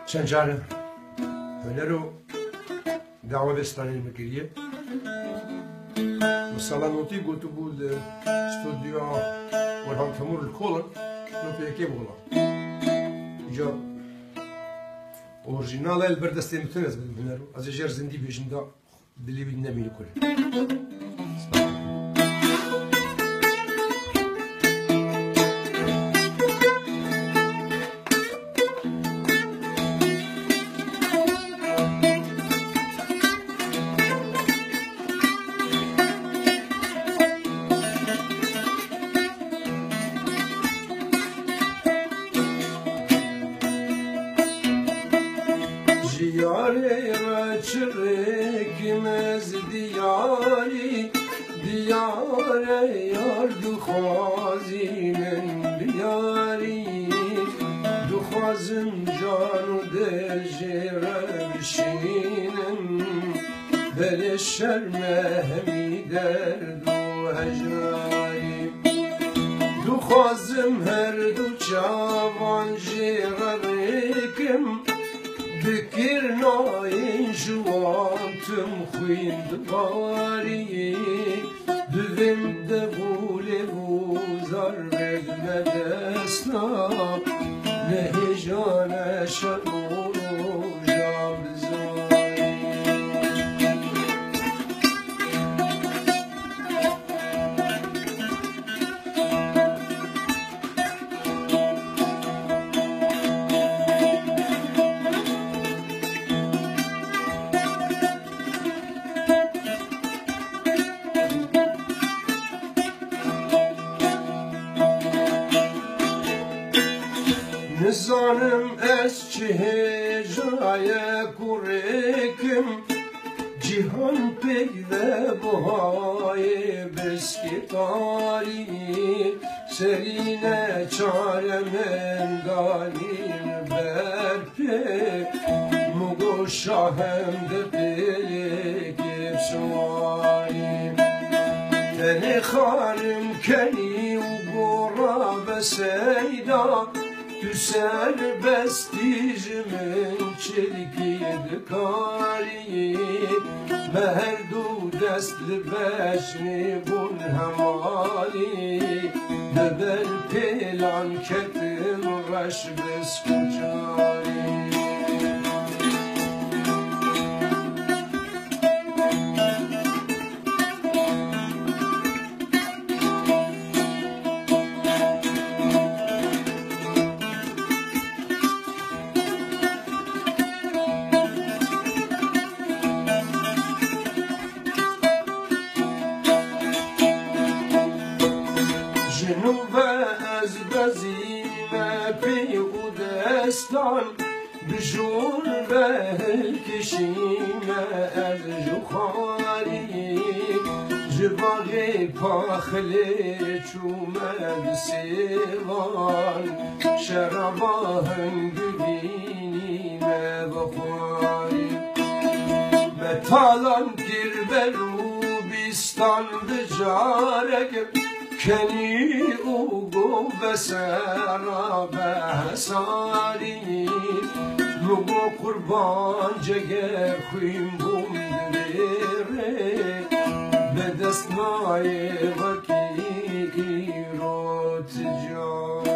چند جاره هنرو دعوة بستاني المكرية مثلا نوتي قلت بود استوديو ورهان تمر الكولن نوتي كيف والله جا اورجينال البردستين متناز بالهنرو از جر زندي بيجندا دلي بدنا مين كل Diyare çırıkmez diyari Diyare yar duhazinen diyari Duhazın canu dejere bişinen Beleşer mehmi derdu hecrari Duhazım her du çavan jirarikim Bikir nain juantım xuyindvari Düvim de bule buzar verme desna Ne hejane şanuru jabzari Nizanım eski hecraya kurekim Cihan peyve buhaye beski tari Serine çaremen galir berpe Mugo şahem de pelekip suvari Tene kharim keni ugora beseyda Tu serbesticimin çelkiydi kari Merdu destli beşni bun hemali Debel pelan ketin reş bes kucari Ve ez bezime peyudestan Bijur ve helkişime ez jukhari Jibagi pakhli çumed sevan Şerabahın gülinime bakhari Metalan girberu bistan bicarek Keni ugo besera behsari Mugo kurban ceger khuyim bum dere Bedest naye vaki rot jar